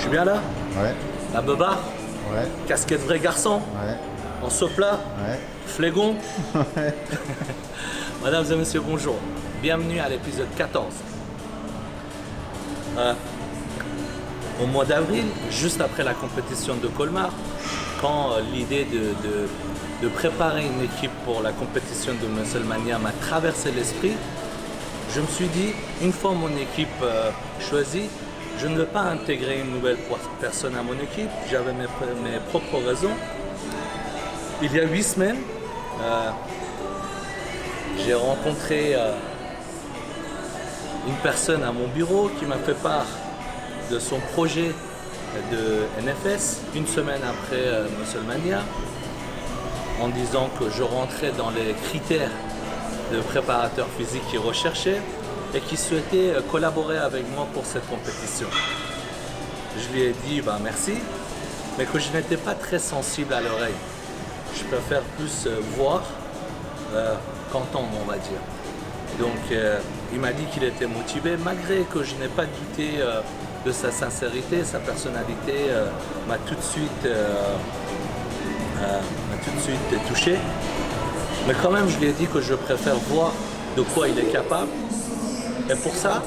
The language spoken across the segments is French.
suis bien là? Ouais, La beubare? ouais, Casquette vrai garçon? ouais, En sopla? ouais. Flégon? Mesdames et messieurs, bonjour. Bienvenue à l'épisode 14. Au mois d'avril, juste après la compétition de Colmar, quand l'idée de préparer une équipe pour la compétition de Musclemania m'a traversé l'esprit, je me suis dit, une fois mon équipe choisie, je ne veux pas intégrer une nouvelle personne à mon équipe. J'avais mes propres raisons. Il y a 8 semaines, j'ai rencontré une personne à mon bureau qui m'a fait part de son projet de NFS une semaine après Musclemania, en disant que je rentrais dans les critères de préparateur physique qu'il recherchait et qui souhaitait collaborer avec moi pour cette compétition. Je lui ai dit merci, mais que je n'étais pas très sensible à l'oreille. Je préfère plus voir qu'entendre, on va dire. Donc il m'a dit qu'il était motivé, malgré que je n'ai pas douté de sa sincérité, sa personnalité m'a tout de suite touché. Mais quand même, je lui ai dit que je préfère voir de quoi il est capable. Et pour ça,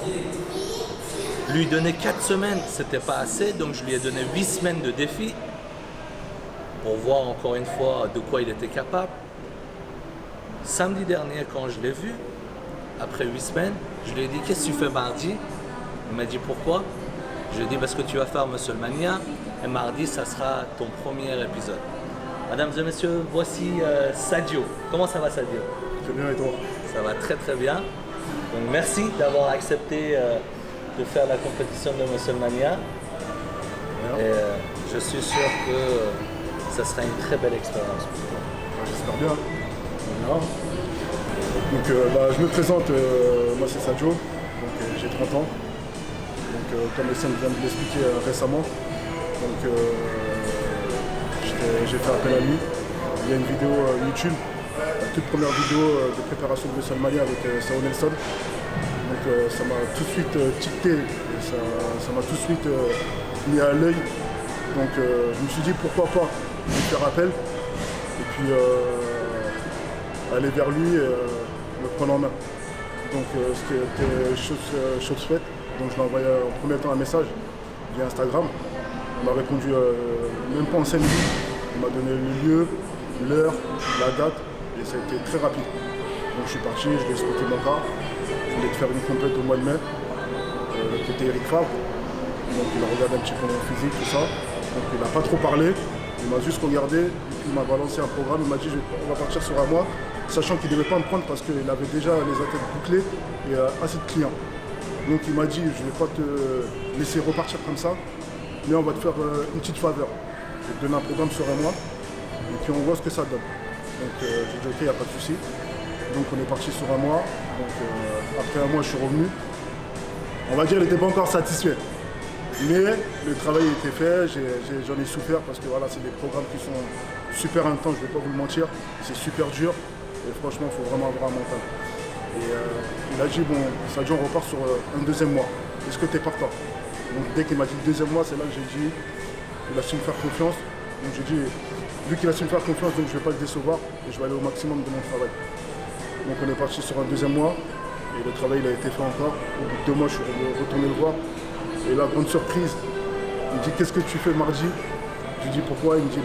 lui donner 4 semaines, c'était pas assez, donc je lui ai donné 8 semaines de défi pour voir encore une fois de quoi il était capable. Samedi dernier, quand je l'ai vu, après 8 semaines, je lui ai dit « Qu'est-ce que tu fais mardi ?» Il m'a dit « Pourquoi ?» Je lui ai dit « Parce que tu vas faire Musclemania et mardi, ça sera ton premier épisode. » Mesdames et messieurs, voici Sadio. Comment ça va, Sadio? Très bien, et toi? Ça va très très bien. Donc merci d'avoir accepté de faire la compétition de Musclemania. Et je suis sûr que ça sera une très belle expérience pour toi. J'espère bien. Non? Donc je me présente, moi c'est Sadio, donc j'ai 30 ans. Donc comme Essène vient de l'expliquer récemment, donc j'ai fait appel à lui. Il y a une vidéo YouTube, la toute première vidéo de préparation de Musclemania avec Sao Nelson. Donc ça m'a tout de suite tiqué, et ça m'a tout de suite mis à l'œil. Donc je me suis dit pourquoi pas lui faire appel et puis aller vers lui et me prendre en main. Donc c'était chose faite. Donc je lui ai envoyé en premier temps un message via Instagram. Il m'a répondu même pas en 5 minutes. Il m'a donné le lieu, l'heure, la date et ça a été très rapide. Donc je suis parti, je lui ai expliqué mon cas. Je voulais faire une compète au mois de mai, qui était Eric Favre. Donc il a regardé un petit peu mon physique, tout ça. Donc il n'a pas trop parlé, il m'a juste regardé, et puis il m'a balancé un programme, il m'a dit on va partir sur un mois, sachant qu'il ne devait pas me prendre parce qu'il avait déjà les athlètes bouclés et assez de clients. Donc il m'a dit je ne vais pas te laisser repartir comme ça, mais on va te faire une petite faveur. Je vais te donner un programme sur un mois, et puis on voit ce que ça donne. Donc j'ai dit ok, il n'y a pas de souci. Donc on est parti sur un mois, donc après un mois je suis revenu. On va dire qu'il n'était pas encore satisfait. Mais le travail a été fait, j'en ai souffert parce que voilà, c'est des programmes qui sont super intenses, je ne vais pas vous le mentir, c'est super dur et franchement il faut vraiment avoir un mental. Et il a dit bon, Sadio on repart sur un deuxième mois, est-ce que tu es partant? Donc dès qu'il m'a dit le deuxième mois, c'est là que j'ai dit, il a su me faire confiance, donc j'ai dit, vu qu'il a su me faire confiance, donc je ne vais pas le décevoir et je vais aller au maximum de mon travail. Donc on est parti sur un deuxième mois et le travail il a été fait encore, au bout de 2 mois je suis retourné le voir. Et la grande surprise, il me dit qu'est-ce que tu fais mardi? Je lui dis pourquoi? Il me dit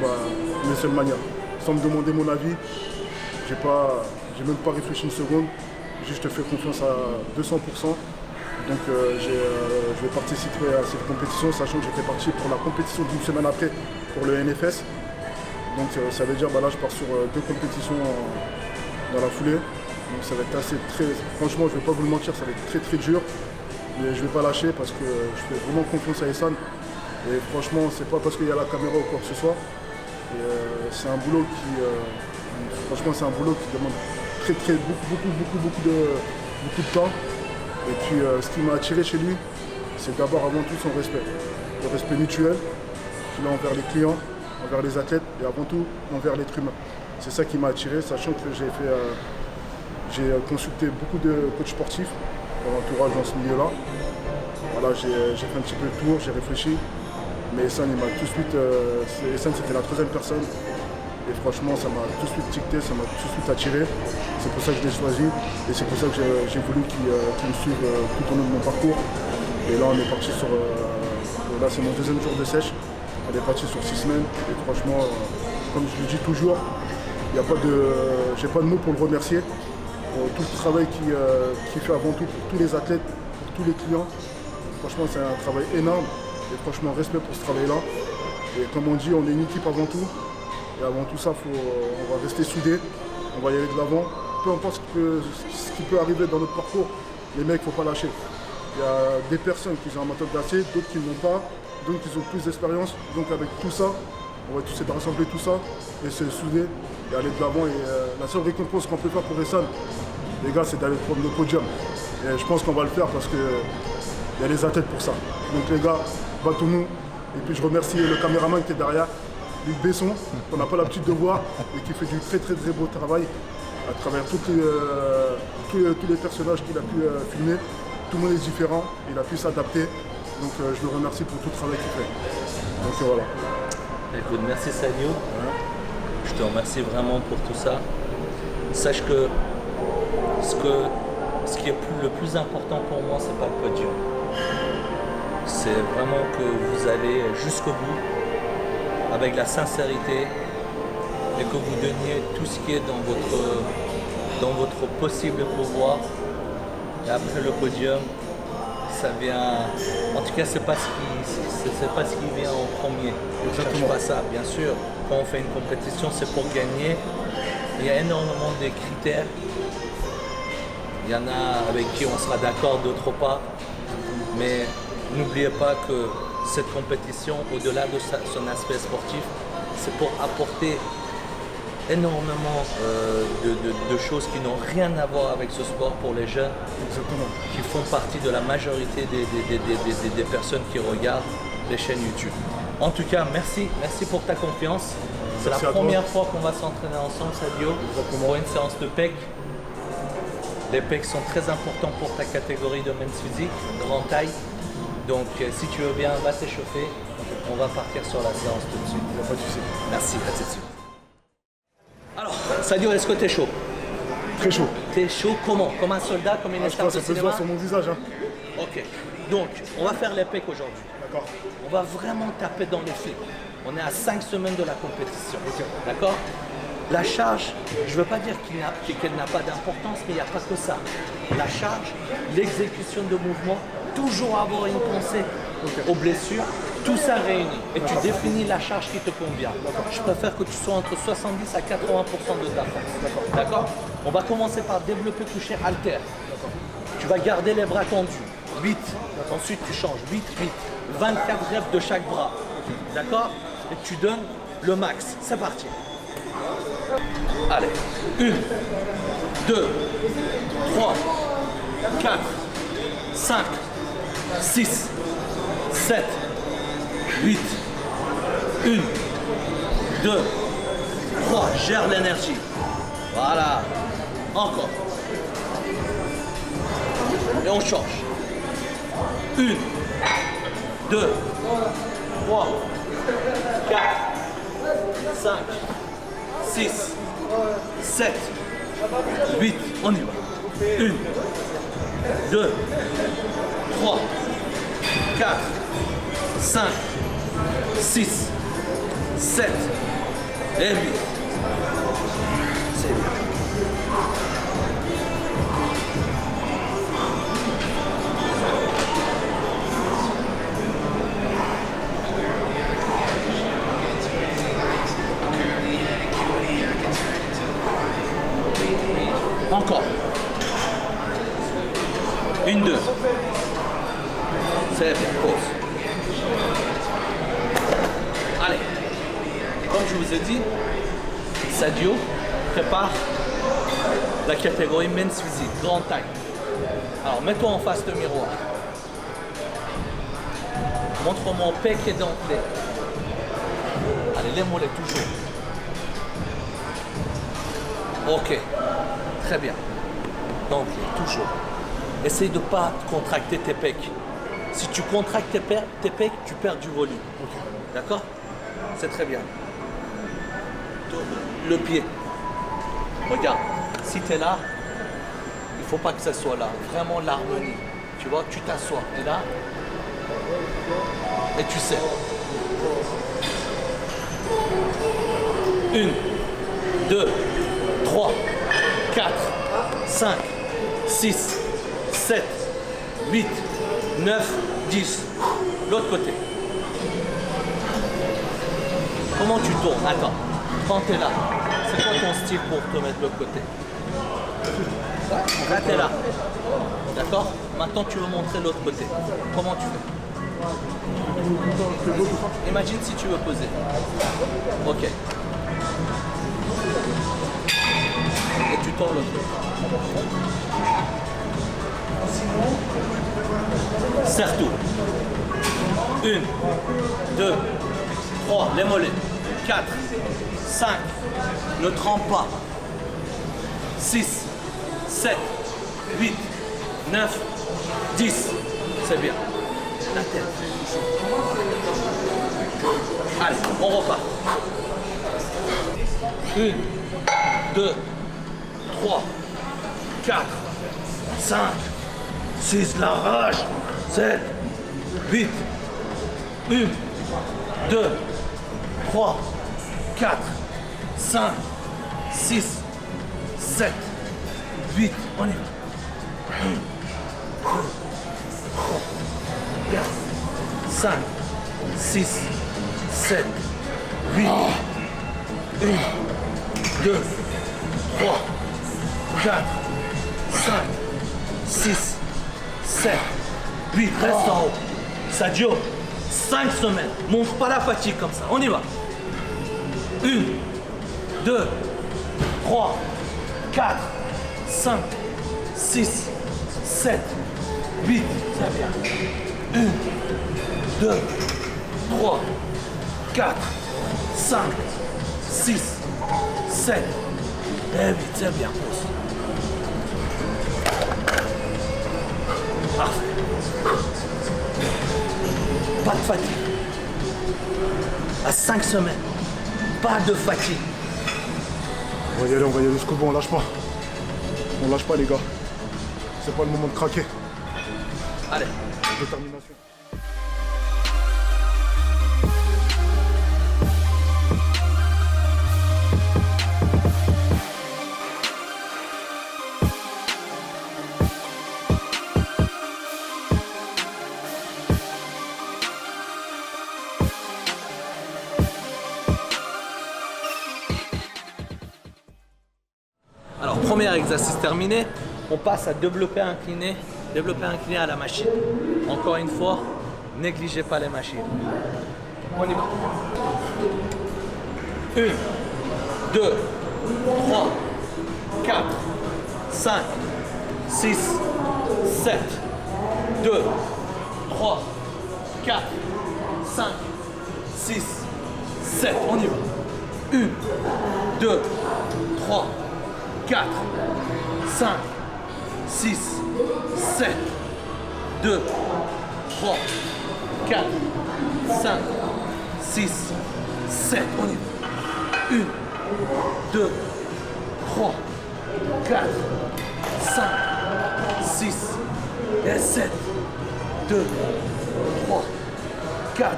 Musclemania. Sans me demander mon avis, j'ai même pas réfléchi une seconde, je te fais confiance à 200%. Donc je vais participer à cette compétition, sachant que j'étais parti pour la compétition d'une semaine après pour le NFS. Donc ça veut dire là je pars sur 2 compétitions dans la foulée. Donc ça va être franchement je vais pas vous le mentir, ça va être très très dur. Mais je ne vais pas lâcher parce que je fais vraiment confiance à Essène. Et franchement, c'est pas parce qu'il y a la caméra ou quoi que ce soit. C'est un boulot franchement, c'est un boulot qui demande beaucoup de temps. Et puis, ce qui m'a attiré chez lui, c'est d'abord avant tout son respect. Le respect mutuel qu'il a envers les clients, envers les athlètes et avant tout envers l'être humain. C'est ça qui m'a attiré, sachant que j'ai consulté beaucoup de coachs sportifs dans l'entourage dans ce milieu-là. Voilà, j'ai fait un petit peu le tour, j'ai réfléchi. Mais Hassan, il m'a tout de suite. Hassan, c'était la troisième personne. Et franchement, ça m'a tout de suite ticté, ça m'a tout de suite attiré. C'est pour ça que je l'ai choisi. Et c'est pour ça que j'ai voulu qu'il me suive tout au long de mon parcours. Et là, on est parti sur. Là, c'est mon deuxième jour de sèche. Elle est partie sur 6 semaines. Et franchement, comme je le dis toujours, j'ai pas de mots pour le remercier. Pour tout le travail qu'il fait avant tout pour tous les athlètes, pour tous les clients. Franchement, c'est un travail énorme. Et franchement, respect pour ce travail-là. Et comme on dit, on est une équipe avant tout. Et avant tout ça, on va rester soudés. On va y aller de l'avant. Peu importe ce qui peut arriver dans notre parcours, les mecs, il ne faut pas lâcher. Il y a des personnes qui ont un mental d'acier, d'autres qui ne l'ont pas, d'autres qui ont plus d'expérience. Donc avec tout ça, on va essayer de rassembler tout ça et se souder et aller de l'avant. Et la seule récompense qu'on peut faire pour Hassan, les gars, c'est d'aller prendre le podium. Et je pense qu'on va le faire parce qu'il y a les athlètes pour ça. Donc les gars, battons-nous. Et puis je remercie le caméraman qui est derrière, Luc Besson, qu'on n'a pas l'habitude de voir et qui fait du très très très beau travail à travers tous les personnages qu'il a pu filmer. Tout le monde est différent, il a pu s'adapter. Donc je le remercie pour tout le travail qu'il fait. Donc voilà. Écoute, merci Sadio. Je te remercie vraiment pour tout ça. Sache que ce qui est le plus important pour moi, c'est pas le podium. C'est vraiment que vous allez jusqu'au bout avec la sincérité et que vous donniez tout ce qui est dans votre possible pouvoir. Et après le podium, ça vient. En tout cas, c'est pas ce qui vient en premier. On ne cherche pas ça, bien sûr. Quand on fait une compétition, c'est pour gagner. Il y a énormément de critères. Il y en a avec qui on sera d'accord, d'autres pas. Mais n'oubliez pas que cette compétition, au-delà de son aspect sportif, c'est pour apporter énormément de choses qui n'ont rien à voir avec ce sport pour les jeunes. Exactement. Qui font partie de la majorité des personnes qui regardent les chaînes YouTube. En tout cas, merci pour ta confiance. C'est la première fois qu'on va s'entraîner ensemble, Sadio, pour une séance de PEC. Les pecs sont très importants pour ta catégorie de men's physique, grande taille. Donc si tu veux bien, va t'échauffer. On va partir sur la séance tout de suite. Il n'y a pas de souci. Merci, à tout de suite. Alors, Sadio, est-ce que tu es chaud? Très chaud. Tu es chaud comment? Comme un soldat, comme une star de Ça peut se cinéma? voir sur mon visage. Hein. Ok. Donc, on va faire les pecs aujourd'hui. D'accord. On va vraiment taper dans les fils. On est à 5 semaines de la compétition. Okay. D'accord? La charge, je ne veux pas dire qu'elle n'a pas d'importance, mais il n'y a pas que ça. La charge, l'exécution de mouvements, toujours avoir une pensée aux blessures, tout ça réuni. Et tu définis la charge qui te convient. Je préfère que tu sois entre 70 à 80% de ta force. D'accord? On va commencer par développer couché haltère. Tu vas garder les bras tendus. 8. Ensuite, tu changes. 8, 8. 24 reps de chaque bras. D'accord? Et tu donnes le max. C'est parti. Allez. 1, 2, 3, 4, 5, 6, 7, 8, 1, 2, 3. Gère l'énergie. Voilà. Encore. Et on change. 1, 2, 3, 4, 5, 6, 7, 8, on y va. 1, 2, 3, 4, 5, 6, 7 et 8. C'est bien. Encore. 1, 2. C'est bien, pause. Allez. Comme je vous ai dit, Sadio prépare la catégorie men's physique, grande taille. Alors, mets-toi en face de miroir. Montre-moi pec et dentelé. Allez, les mollets toujours. Ok. Très bien. Donc, toujours. Essaye de ne pas contracter tes pecs. Si tu contractes tes pecs, tu perds du volume. Ok. D'accord? C'est très bien. Le pied. Regarde, si tu es là, il ne faut pas que ça soit là. Vraiment l'harmonie. Tu vois, tu t'assois. Et là, et tu sais. 1, 2, 3, 4, 5, 6, 7, 8, 9, 10. L'autre côté. Comment tu tournes? Attends. Quand tu es là, c'est quoi ton style pour te mettre de l'autre côté? Là, tu es là. D'accord? Maintenant, tu veux montrer l'autre côté. Comment tu fais? Imagine si tu veux poser. Ok. Et tu tournes l'autre côté. Serre tout. 1, 2, 3, les mollets. 4, 5, ne trempe pas. 6, 7, 8, 9, 10. C'est bien. La tête. Allez, on repart. 1, 2, 3, 4, 5, 6, la rage. 7, 8, 1, 2, 3, 4, 5, 6, 7, 8, on y va. 1, 2, 3, 4, 5, 6, 7, 8, 1, 2, 3, 4, 5, 6, 7, 8, reste en haut. Sadio, 5 semaines. Montre pas la fatigue comme ça. On y va. 1, 2, 3, 4, 5, 6, 7, 8. C'est bien. 1, 2, 3, 4, 5, 6, 7, et 8. C'est bien. Pause. Parfait. Pas de fatigue. À 5 semaines. Pas de fatigue. On va y aller jusqu'au bout, on lâche pas. On lâche pas les gars. C'est pas le moment de craquer. Allez. Détermination. Alors, premier exercice terminé, on passe à développer incliné à la machine. Encore une fois, négligez pas les machines. On y va. 1, 2, 3, 4, 5, 6, 7, 2, 3, 4, 5, 6, 7. On y va. 1, 2, 3, 4, 5, 6, 7, 2, 3, 4, 5, 6, 7. On y va. 1, 2, 3, 4, 5, 6 et 7. 2, 3, 4,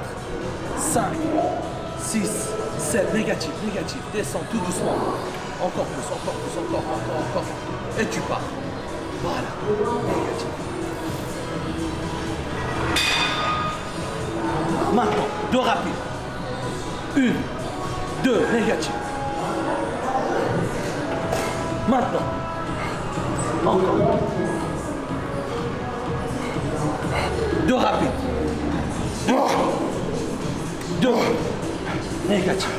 5, 6, 7. Négatif. Descends tout doucement. Encore plus. Et tu pars. Voilà. Négatif. Maintenant, 2 rapides. 1, 2, négatif. Maintenant. Encore. 2 rapides. 2. Négatif.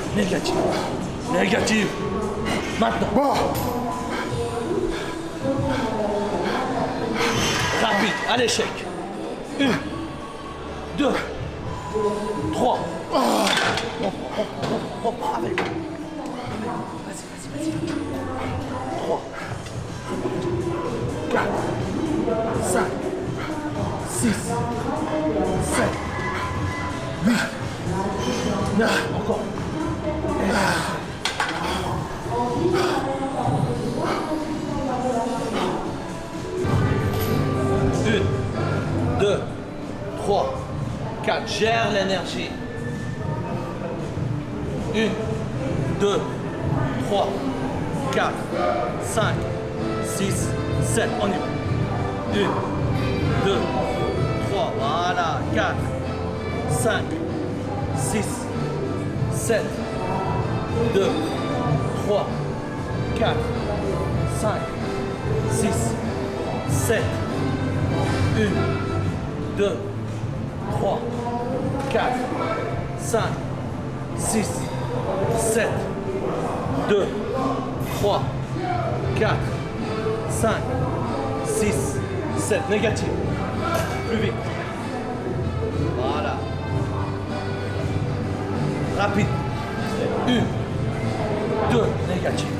Maintenant. Rapide, à l'échec. 1, 2, 3. Avec. Vas-y. 3, 4, 5, 6, Encore. 1, 2, 3, 4. Gère l'énergie. 1, 2, 3, 4, 5, 6, 7. On y va. 1, 2, 3. Voilà. 4, 5, 6, 7, 2, 3, 4, 5, 6, 7, 1, 2, 3, 4, 5, 6, 7, 2, 3, 4, 5, 6, 7. Négatif. Plus vite. Voilà. Rapide. 1, 2, négatif.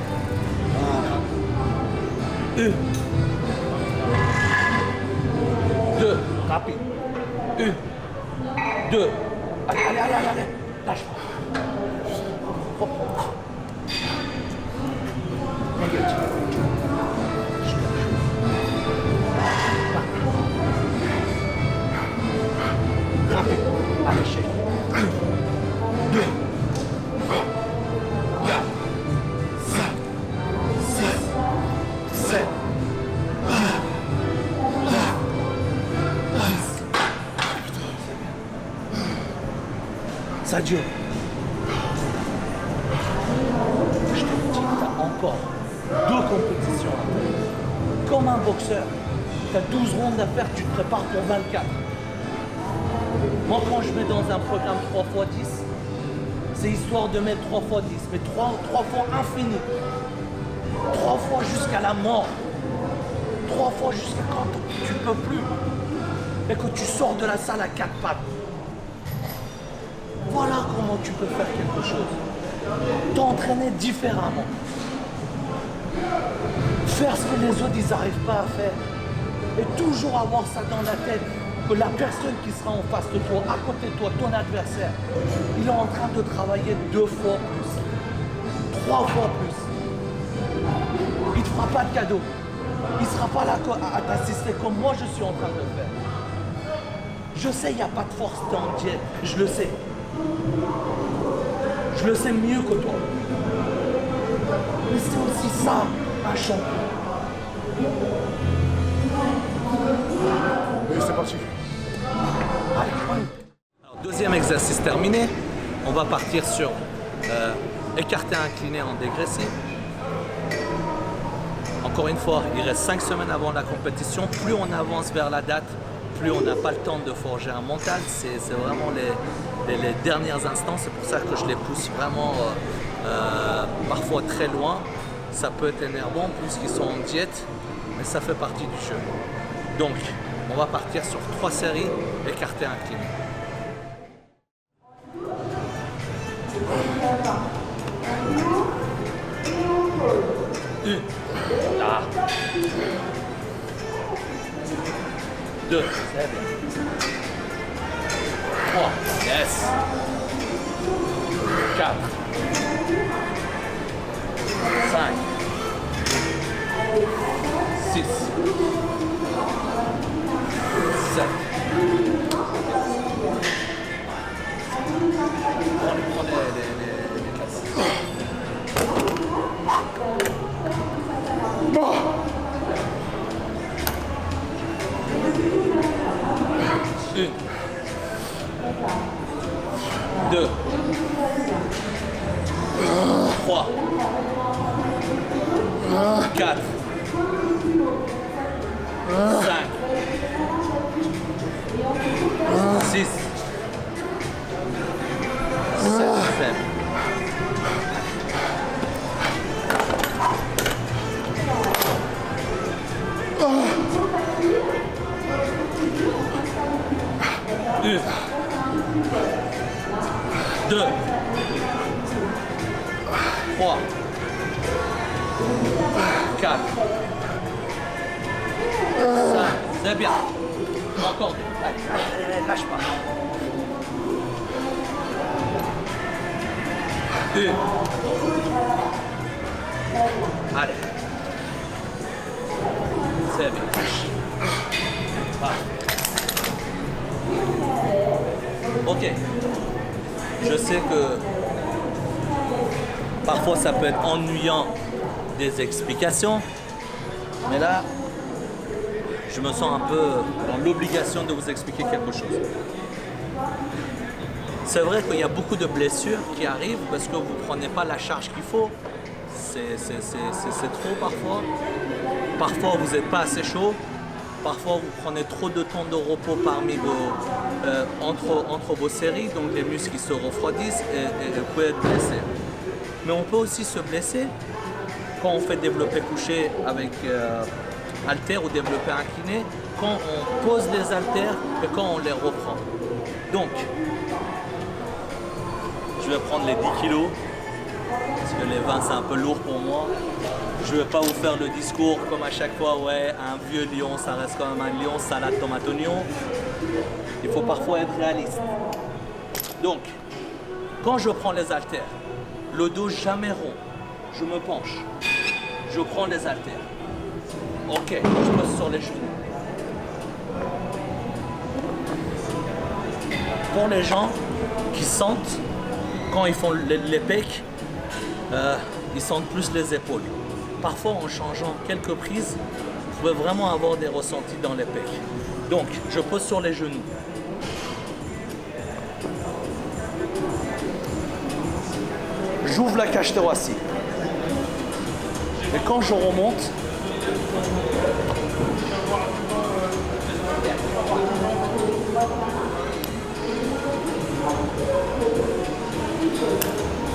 Voilà. 1, 2, rapide. 1, 2. Allez. Lâche pas. Hop. Négatif. Rapide. Allez, chef. 1, 2, 3, 4, 5, 6, 7, 10. Ça dure. Je te dis, tu as encore 2 compétitions à faire. Comme un boxeur, tu as 12 rondes à faire, tu te prépares pour 24. Moi, quand je vais dans un programme 3x10, c'est histoire de mettre 3x10, mais 3 fois infini. 3 fois jusqu'à la mort. 3 fois jusqu'à quand tu ne peux plus. Et que tu sors de la salle à 4 pattes. Voilà comment tu peux faire quelque chose. T'entraîner différemment. Faire ce que les autres ils n'arrivent pas à faire. Et toujours avoir ça dans la tête. Que la personne qui sera en face de toi, à côté de toi, ton adversaire, il est en train de travailler 2 fois plus. 3 fois plus. Il ne te fera pas de cadeau. Il ne sera pas là à t'assister comme moi je suis en train de le faire. Je sais, il n'y a pas de force dans le diète. Je le sais. Je le sais mieux que toi. Mais c'est aussi ça, un champion. Et c'est parti. Alors, deuxième exercice terminé. On va partir sur écarté incliné en dégressif. Encore une fois, il reste 5 semaines avant la compétition. Plus on avance vers la date, plus on n'a pas le temps de forger un mental. C'est vraiment les derniers instants. C'est pour ça que je les pousse vraiment parfois très loin. Ça peut être énervant puisqu'ils sont en diète, mais ça fait partie du jeu. Donc, on va partir sur 3 séries écarté incliné. Une. Là. 2. C'est bien. 3. Yes. 4. 5. 6. 7. Prends les 14. Une. 2. 3. 4. 5. 6. 7. Une. 2. 3. 4. 5. C'est bien. Encore 2. Allez, lâche pas. Une. Allez. C'est bien. Ok. Je sais que parfois ça peut être ennuyant des explications, mais là, je me sens un peu dans l'obligation de vous expliquer quelque chose. C'est vrai qu'il y a beaucoup de blessures qui arrivent parce que vous ne prenez pas la charge qu'il faut. C'est trop parfois. Parfois, vous n'êtes pas assez chaud. Parfois, vous prenez trop de temps de repos parmi entre vos séries, donc les muscles qui se refroidissent et vous pouvez être blessé. Mais on peut aussi se blesser quand on fait développé couché avec haltères ou développé incliné, quand on pose les haltères et quand on les reprend. Donc, je vais prendre les 10 kilos, parce que les 20 c'est un peu lourd pour moi. Je ne vais pas vous faire le discours comme à chaque fois, ouais, un vieux lion, ça reste quand même un lion, salade, tomate, oignon. Il faut parfois être réaliste. Donc, quand je prends les haltères, le dos jamais rond, je me penche, je prends les haltères. Ok, je pose sur les genoux. Pour les gens qui sentent, quand ils font les pecs, ils sentent plus les épaules. Parfois, en changeant quelques prises, vous pouvez vraiment avoir des ressentis dans les pecs. Donc, je pose sur les genoux. J'ouvre la cage thoracique. Et quand je remonte,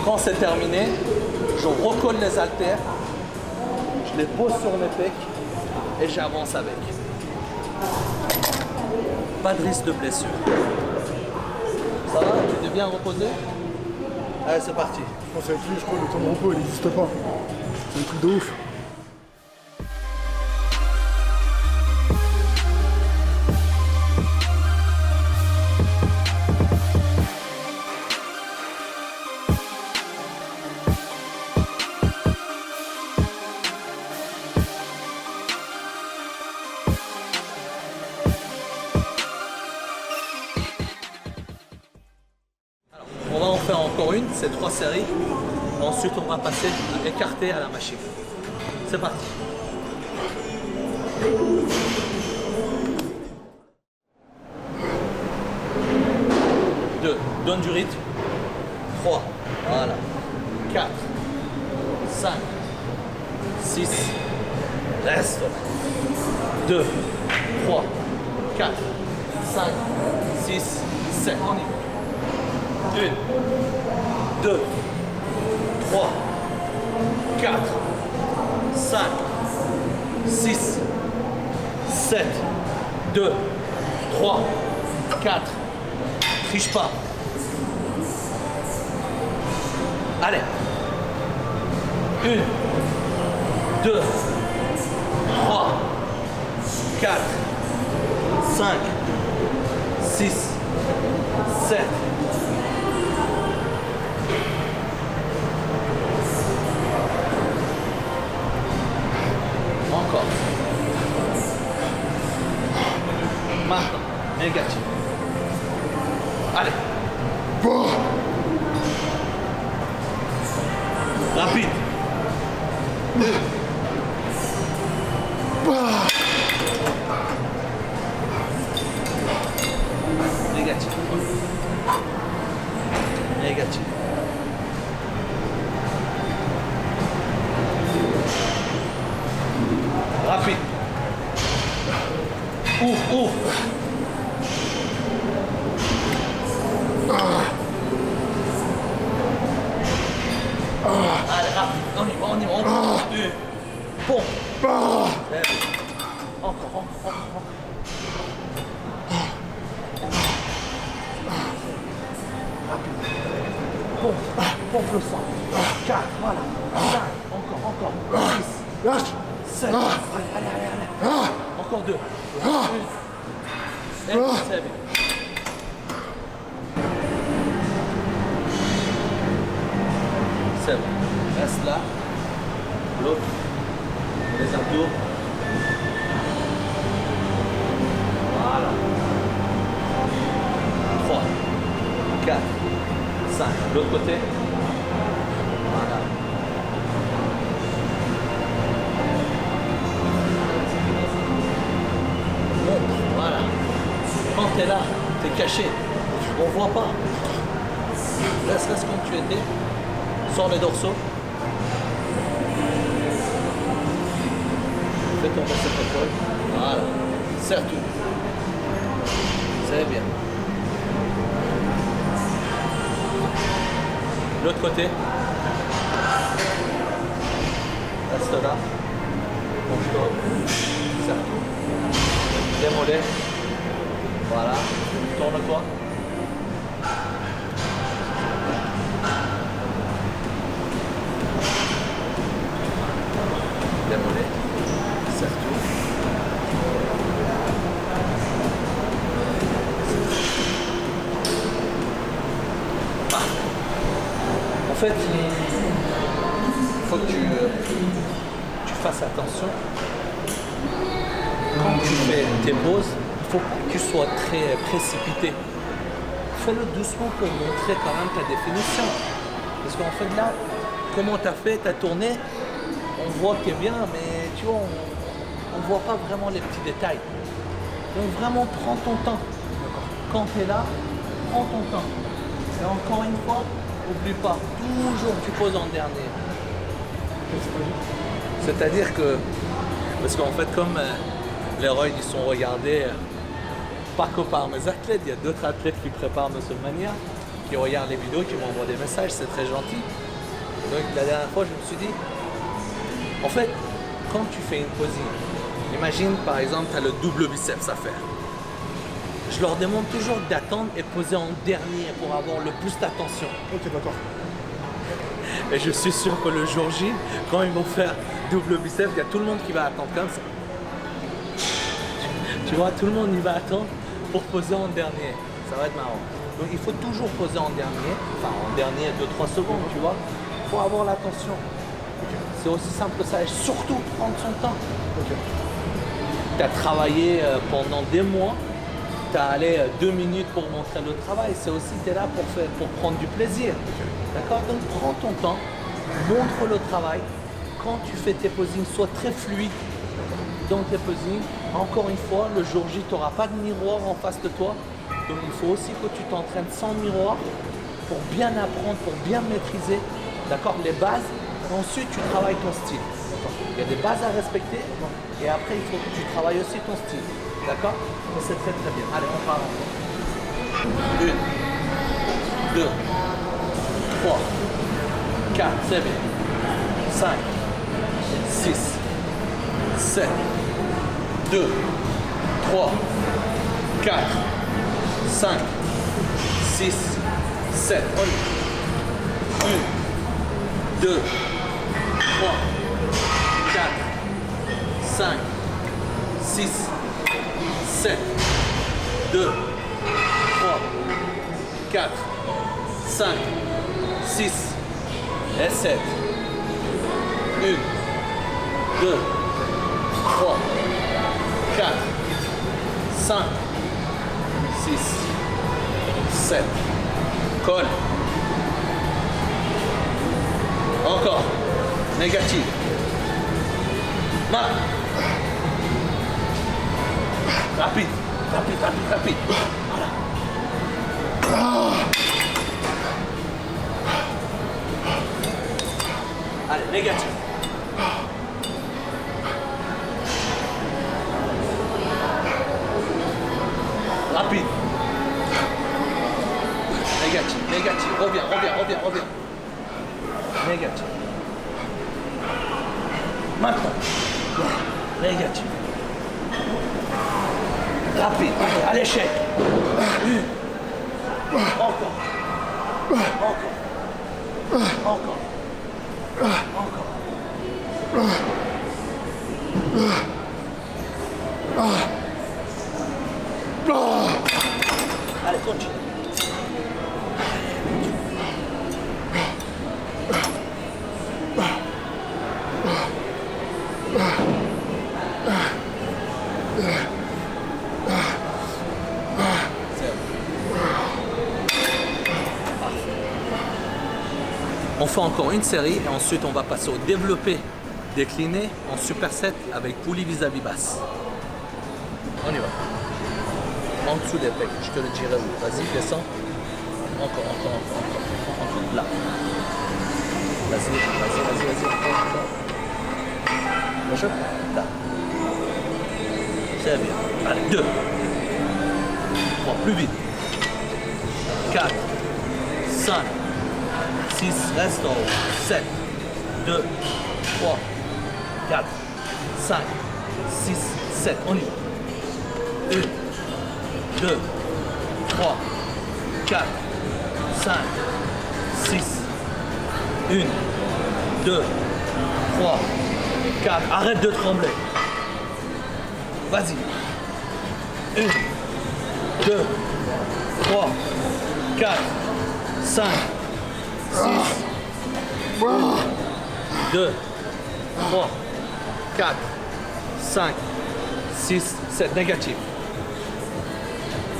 quand c'est terminé, je recolle les haltères, je les pose sur mes pecs et j'avance avec. Pas de risque de blessure. Ça va? Tu es bien reposé? Allez, c'est parti. Je pense avec lui, je crois que le temps de repos, il n'existe pas. C'est un truc de ouf. On va en faire encore une, c'est 3 séries. Ensuite, on va passer à écarter à la machine. C'est parti. 2, donne du rythme. 3, voilà. 4, 5, 6, reste. 2, 3, 4, 5, 6, 7. On y va. 1, 2, 3, 4, 5, 6, 7, 2, 3, 4. Triche pas. Allez. 1, 2, 3, 4, 5, 6, 7. Encore. Maintenant, négatif. Allez. Rapide. 2. Négatif. Négatif. Rapide. Ouf, ouf. Allez, rapide. On y va, on y va, on y va. Bon. Encore. Rapide. Bon. Pompe le sang. 4, voilà. 5, encore. 6. Lâche. 7. Allez. Encore 2. 1. C'est bien. C'est bon. Reste là. L'autre. Les abdos. Voilà. 3, 4, 5. L'autre côté. Voilà. Monte. Voilà. Quand tu es là, tu es caché. On ne voit pas. Reste comme tu étais. Sors les dorsaux. Fais tomber cette épaule. Voilà. Serre tout. C'est bien. L'autre côté. Reste là. Penche-toi. Serre tout. Les mollets. Voilà. Tourne-toi. Les mollets. Serre tout. En fait, il faut que tu fasses attention. Quand tu fais tes pauses, il ne faut pas que tu sois très précipité. Fais-le doucement pour montrer quand même ta définition. Parce qu'en fait là, comment tu as fait, tu as tourné, on voit que tu es bien, mais tu vois, on ne voit pas vraiment les petits détails. Donc vraiment, prends ton temps. Quand tu es là, prends ton temps. Et encore une fois, n'oublie pas, toujours tu poses en dernier. C'est-à-dire que, parce qu'en fait, comme les roids ils sont regardés pas que par mes athlètes, il y a d'autres athlètes qui préparent Muscle-Mania, qui regardent les vidéos, qui m'envoient des messages, c'est très gentil. Donc la dernière fois, je me suis dit, en fait, quand tu fais une posing, imagine par exemple, tu as le double biceps à faire. Je leur demande toujours d'attendre et poser en dernier pour avoir le plus d'attention. Ok, d'accord. Et je suis sûr que le jour J, quand ils vont faire double biceps, il y a tout le monde qui va attendre comme ça. Tu vois, tout le monde y va attendre pour poser en dernier. Ça va être marrant. Donc il faut toujours poser en dernier, enfin en dernier 2-3 secondes, tu vois, pour avoir l'attention. Okay. C'est aussi simple que ça. Et surtout prendre son temps. Okay. Tu as travaillé pendant des mois. Tu as allé 2 minutes pour montrer le travail, c'est aussi tu es là pour prendre du plaisir. Okay. D'accord? Donc prends ton temps, montre le travail. Quand tu fais tes posings, sois très fluide dans tes posings. Encore une fois, le jour J, tu n'auras pas de miroir en face de toi. Donc il faut aussi que tu t'entraînes sans miroir pour bien apprendre, pour bien maîtriser, d'accord, les bases. Ensuite, tu travailles ton style. Il y a des bases à respecter et après, il faut que tu travailles aussi ton style. D'accord? C'est très très bien. Allez, on part. 1, 2, 3, 4, c'est bien. 5, 6, 7, 2, 3, 4, 5, 6, 7. 1, 2, 3, 4, 5, 6, 7, 2, 3, 4, 5, 6 et 7. 1, 2, 3, 4, 5, 6, 7. Colle. Encore. Négatif. Marque. Rapide, rapide, rapide, rapide. Voilà. Allez, négatif. Rapide. Négatif, négatif. Reviens, reviens, reviens, reviens. Négatif. Maintenant. Négatif. Rapide, à l'échec. Encore. Encore. Encore. Encore. Allez, continue. On fait encore une série et ensuite on va passer au développé décliné en superset avec poulie vis-à-vis basse. On y va. En dessous des pecs, je te le dirai où. Vas-y, descends. Encore. Là. Vas-y. Encore. Là. C'est bien. Allez, 2. 3, plus vite. 4, 5, 6, reste en haut. 7, 2, 3, 4, 5, 6, 7. On y va. 1, 2, 3, 4, 5, 6, 1, 2, 3, 4. Arrête de trembler. Vas-y. 1, 2, 3, 4, 5, 6, 2, 3, 4, 5, 6, 7. Négatif.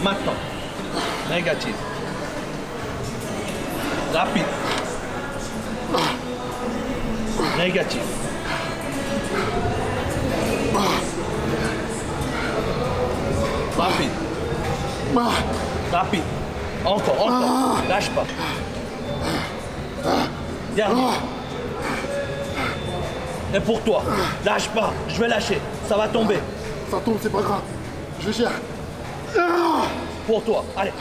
Maintenant. Négatif. Rapide. Négatif. Rapide. Rapide. Encore. Lâche pas. Dernier. Et pour toi, lâche pas. Je vais lâcher. Ça va tomber. Ça tombe, c'est pas grave. Je gère. Pour toi. Allez.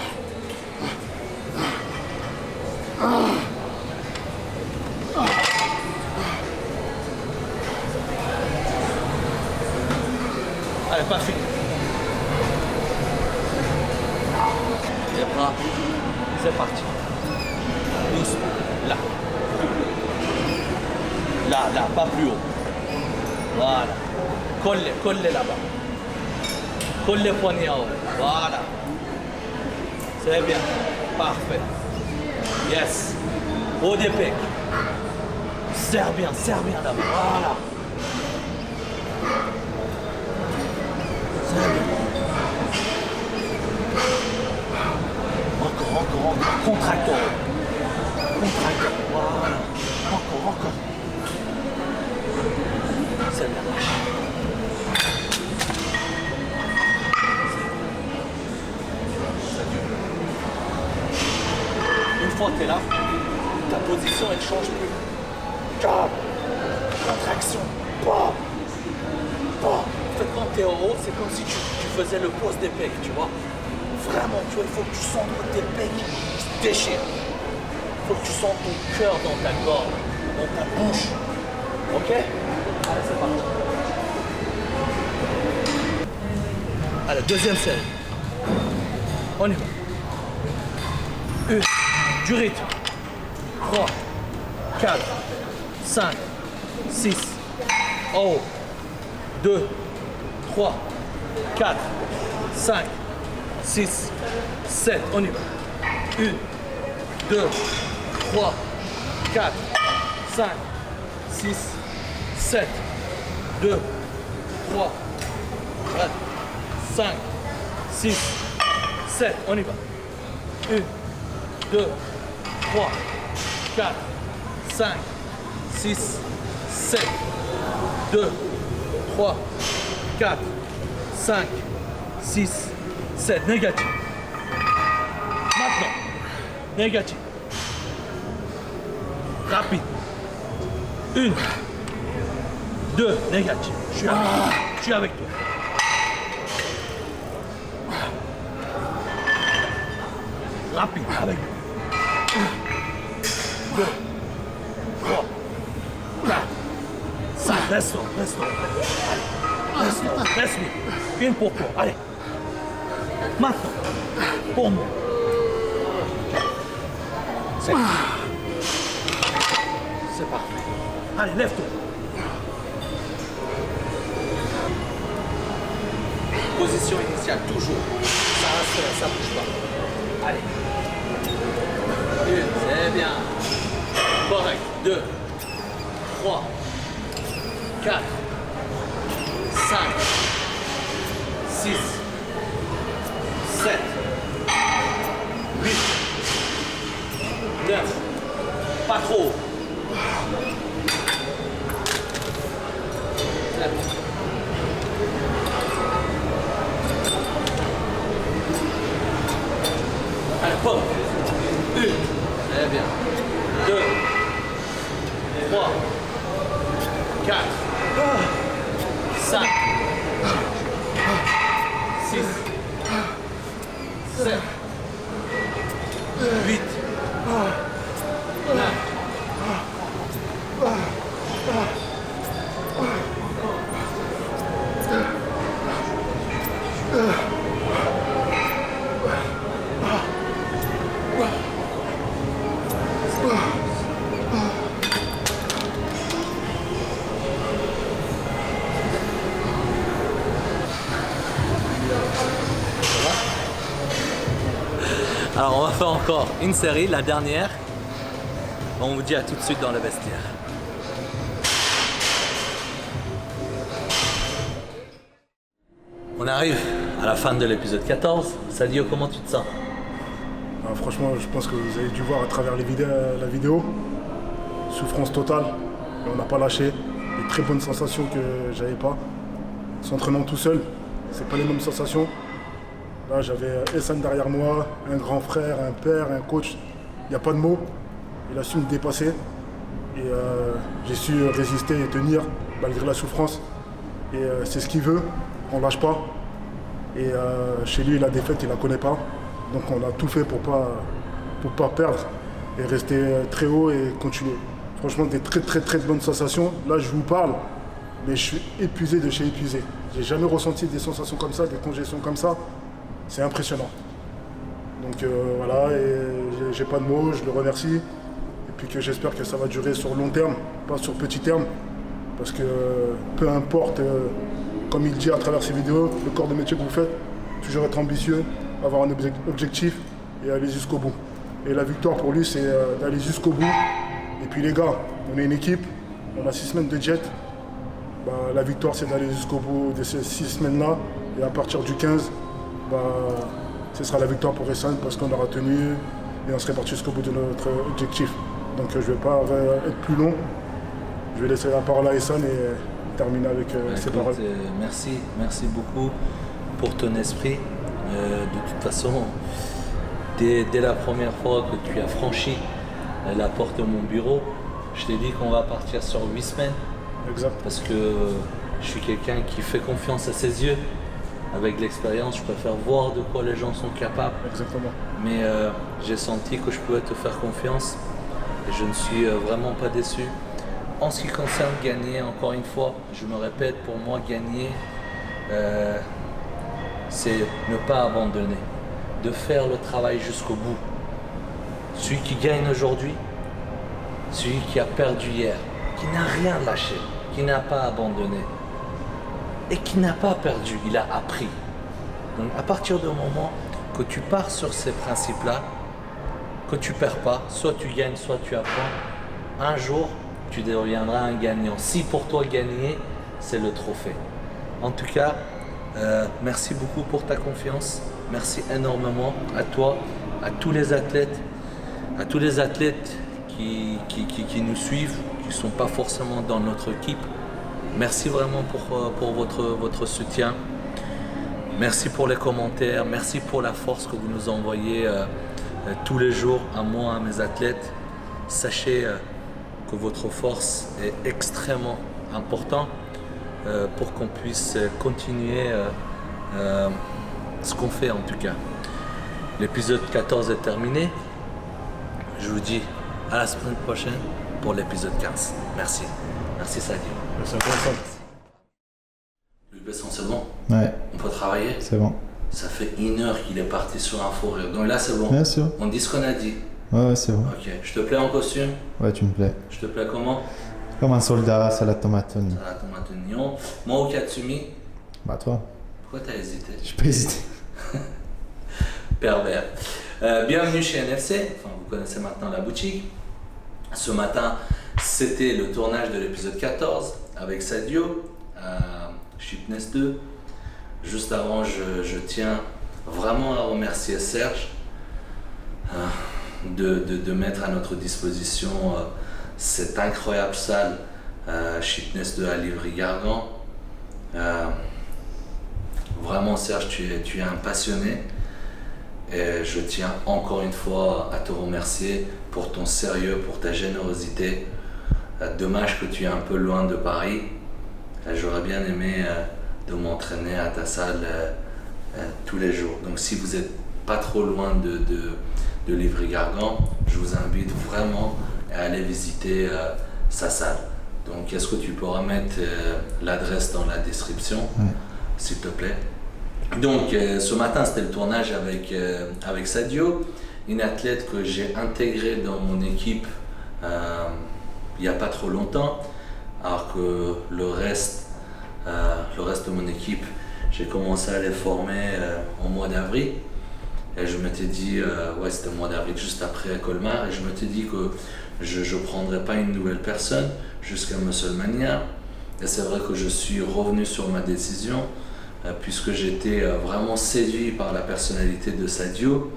Allez, pas fini. Les bras. C'est parti. Doucement. Là. Là, pas plus haut. Voilà. Colle là-bas. Colle les poignets en haut. Voilà. C'est bien. Parfait. Yes. Haut des pecs. Serre bien là-bas. Voilà. Serre bien. Encore. Contracteur. Voilà. Encore. C'est bien. Une fois que tu es là, ta position elle change plus. Contraction. En fait, quand tu es en haut, c'est comme si tu faisais le pose des pecs, tu vois. Vraiment, tu vois, il faut que tu sentes tes pecs qui se déchirent. Il faut que tu sentes ton cœur dans ta gorge, dans ta bouche. Ok? Allez, c'est parti. Allez, deuxième série. On y va. 1, du rythme. 3, 4, 5, 6, en haut. 2, 3, 4, 5, 6, 7, on y va. 1, 2, 3, 4, 5, 6, 7, 2, 3, 4, 5, 6, 7, on y va. 1, 2, 3, 4, 5, 6, 7, 2, 3, 4, 5, 6, 7. Négatif. Maintenant. Négatif. Rapide. 1, 2, négatif. Je suis avec toi. Rapide, avec moi. 1, 2, 3, 4, 5. Reste. Reste. Une pour toi. Allez. Maintenant. Pour moi. C'est parfait. Allez, lève-toi. Position initiale, toujours. Ça reste là, ça bouge pas. Allez. 1, c'est bien. Correct. 2, 3, 4, 5, 6, 7, 8, 9, Pas trop. Allez, pompe. 1. Très bien. 2. 3. 4. 5. 6. 7. 8. 9. Alors on va faire encore une série, la dernière. On vous dit à tout de suite dans le vestiaire. On arrive à la fin de l'épisode 14. Sadio, comment tu te sens? Franchement, je pense que vous avez dû voir à travers la vidéo. Souffrance totale, mais on n'a pas lâché. Des très bonnes sensations que j'avais pas. S'entraînant tout seul, c'est pas les mêmes sensations. Là, j'avais Essan derrière moi, un grand frère, un père, un coach. Il n'y a pas de mots. Il a su me dépasser. Et j'ai su résister et tenir malgré la souffrance. Et c'est ce qu'il veut, on ne lâche pas. Et chez lui, la défaite, il ne la connaît pas. Donc on a tout fait pour pas perdre et rester très haut et continuer. Franchement, des très bonnes sensations. Là, je vous parle, mais je suis épuisé de chez épuisé. J'ai jamais ressenti des sensations comme ça, des congestions comme ça. C'est impressionnant. Donc voilà, et j'ai pas de mots, je le remercie. Et puis que j'espère que ça va durer sur long terme, pas sur petit terme. Parce que peu importe, comme il dit à travers ses vidéos, le corps de métier que vous faites, toujours être ambitieux, avoir un objectif et aller jusqu'au bout. Et la victoire pour lui, c'est d'aller jusqu'au bout. Et puis les gars, on est une équipe, on a 6 semaines de jet. Bah, la victoire, c'est d'aller jusqu'au bout de ces 6 semaines-là. Et à partir du 15, ce sera la victoire pour Essan parce qu'on aura tenu et on serait parti jusqu'au bout de notre objectif. Donc je ne vais pas être plus long. Je vais laisser la parole à Essan et terminer avec ses paroles. Merci beaucoup pour ton esprit. De toute façon, dès la première fois que tu as franchi la porte de mon bureau, je t'ai dit qu'on va partir sur 8 semaines. Exact. Parce que je suis quelqu'un qui fait confiance à ses yeux. Avec l'expérience, je préfère voir de quoi les gens sont capables. Exactement. Mais j'ai senti que je pouvais te faire confiance et je ne suis vraiment pas déçu. En ce qui concerne gagner, encore une fois, je me répète, pour moi, gagner, c'est ne pas abandonner, de faire le travail jusqu'au bout. Celui qui gagne aujourd'hui, celui qui a perdu hier, qui n'a rien lâché, qui n'a pas abandonné et qui n'a pas perdu, il a appris. Donc à partir du moment que tu pars sur ces principes-là, que tu ne perds pas, soit tu gagnes, soit tu apprends, un jour tu deviendras un gagnant. Si pour toi gagner, c'est le trophée. En tout cas, merci beaucoup pour ta confiance. Merci énormément à toi, à tous les athlètes qui nous suivent, qui ne sont pas forcément dans notre équipe. Merci vraiment pour votre soutien. Merci pour les commentaires. Merci pour la force que vous nous envoyez tous les jours à moi, à mes athlètes. Sachez que votre force est extrêmement importante pour qu'on puisse continuer ce qu'on fait en tout cas. L'épisode 14 est terminé. Je vous dis à la semaine prochaine pour l'épisode 15. Merci. Merci Sadio. Merci à toi. Luc Besson, c'est bon? Ouais. On peut travailler? C'est bon. Ça fait 1 heure qu'il est parti sur un faux rire. Donc là, c'est bon. Bien sûr. On dit ce qu'on a dit. Ouais, c'est bon. Ok. Je te plais en costume? Ouais, tu me plais. Je te plais comment? Comme un soldat, salade tomate oignon. Salade tomate oignon. Moi ou Katsumi? Bah toi. Pourquoi t'as hésité? Je peux hésiter. Pervers. Bienvenue chez NFC. Enfin, vous connaissez maintenant la boutique. Ce matin, c'était le tournage de l'épisode 14 avec Sadio à Chipness 2. Juste avant, je tiens vraiment à remercier Serge. de mettre à notre disposition cette incroyable salle Fitness 2 à Livry-Gargan. Vraiment Serge, tu es un passionné et je tiens encore une fois à te remercier pour ton sérieux, pour ta générosité. Dommage que tu es un peu loin de Paris. J'aurais bien aimé de m'entraîner à ta salle tous les jours. Donc si vous n'êtes pas trop loin de Livry-Gargan, je vous invite vraiment à aller visiter sa salle. Donc est-ce que tu pourras mettre l'adresse dans la description, s'il te plaît? Donc ce matin c'était le tournage avec Sadio, une athlète que j'ai intégrée dans mon équipe il n'y a pas trop longtemps, alors que le reste de mon équipe, j'ai commencé à les former au mois d'avril. Et je m'étais dit, c'était le mois d'avril, juste après Colmar, et je m'étais dit que je ne prendrais pas une nouvelle personne jusqu'à Muscle-Mania. Et c'est vrai que je suis revenu sur ma décision, puisque j'étais vraiment séduit par la personnalité de Sadio.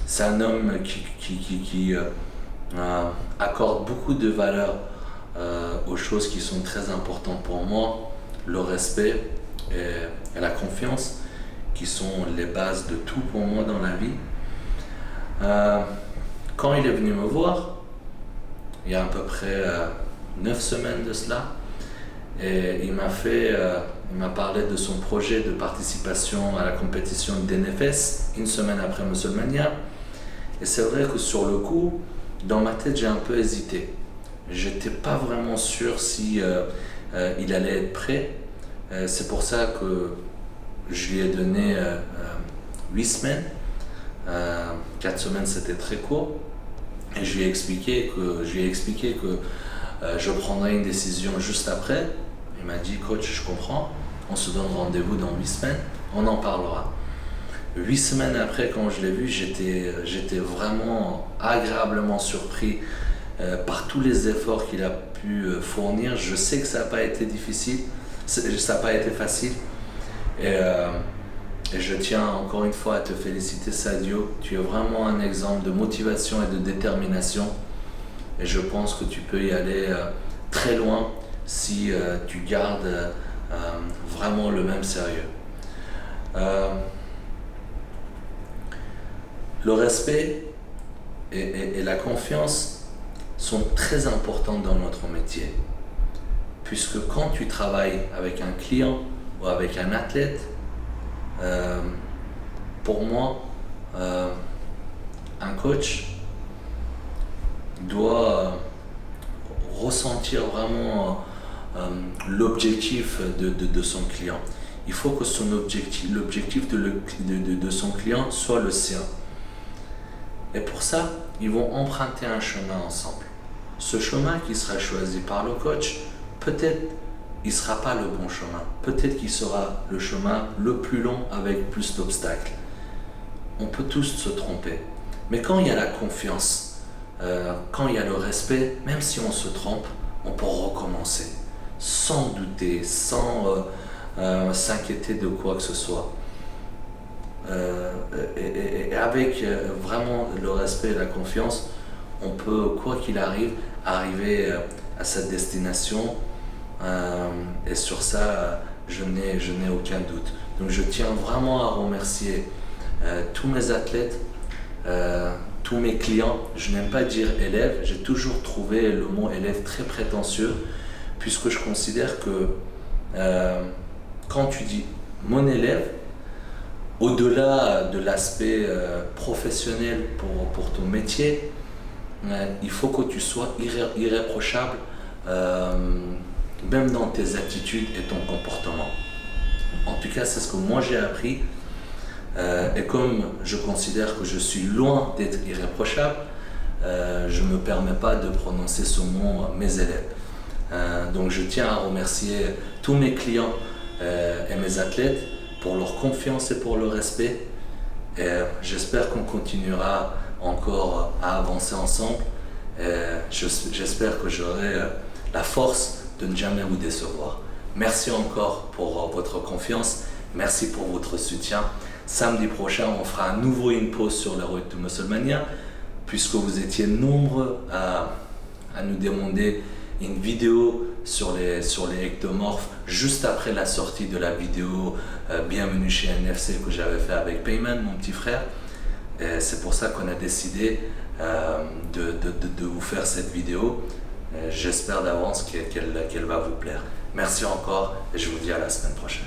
C'est un homme qui accorde beaucoup de valeur aux choses qui sont très importantes pour moi, le respect et la confiance, qui sont les bases de tout pour moi dans la vie. Quand il est venu me voir, il y a à peu près 9 semaines de cela, et il m'a parlé de son projet de participation à la compétition d'NFS une semaine après Muscle-Mania. Et c'est vrai que sur le coup, dans ma tête, j'ai un peu hésité. J'étais pas vraiment sûr si il allait être prêt. C'est pour ça que je lui ai donné 8 semaines. 4 semaines c'était très court. Et je lui ai expliqué que je prendrais une décision juste après. Il m'a dit, coach, je comprends, on se donne rendez-vous dans 8 semaines, on en parlera. 8 semaines après, quand je l'ai vu, j'étais vraiment agréablement surpris par tous les efforts qu'il a pu fournir. Je sais que ça n'a pas été difficile, ça n'a pas été facile. Et je tiens encore une fois à te féliciter, Sadio. Tu es vraiment un exemple de motivation et de détermination. Et je pense que tu peux y aller très loin si tu gardes vraiment le même sérieux. Le respect et la confiance sont très importants dans notre métier. Puisque quand tu travailles avec un client ou avec un athlète, pour moi, un coach doit ressentir vraiment l'objectif de son client. Il faut que l'objectif de son client soit le sien. Et pour ça, ils vont emprunter un chemin ensemble. Ce chemin qui sera choisi par le coach, peut-être il ne sera pas le bon chemin. Peut-être qu'il sera le chemin le plus long avec plus d'obstacles. On peut tous se tromper. Mais quand il y a la confiance, quand il y a le respect, même si on se trompe, on peut recommencer. Sans douter, sans s'inquiéter de quoi que ce soit. Et avec vraiment le respect et la confiance, on peut, quoi qu'il arrive, arriver à sa destination. Et sur ça, je n'ai aucun doute. Donc je tiens vraiment à remercier tous mes athlètes, tous mes clients. Je n'aime pas dire élèves, j'ai toujours trouvé le mot élève très prétentieux, puisque je considère que quand tu dis mon élève, au-delà de l'aspect professionnel pour ton métier, il faut que tu sois irréprochable, même dans tes attitudes et ton comportement. En tout cas, c'est ce que moi j'ai appris. Et comme je considère que je suis loin d'être irréprochable, je ne me permets pas de prononcer ce mot mes élèves. Donc je tiens à remercier tous mes clients et mes athlètes pour leur confiance et pour le respect. Et j'espère qu'on continuera encore à avancer ensemble. Et j'espère que j'aurai la force de ne jamais vous décevoir. Merci encore pour votre confiance. Merci pour votre soutien. Samedi prochain, on fera à nouveau une pause sur la route to Musclemania, puisque vous étiez nombreux à nous demander une vidéo sur les ectomorphes juste après la sortie de la vidéo Bienvenue chez NFC que j'avais fait avec Payman, mon petit frère. C'est pour ça qu'on a décidé de vous faire cette vidéo. J'espère d'avance qu'elle va vous plaire. Merci encore et je vous dis à la semaine prochaine.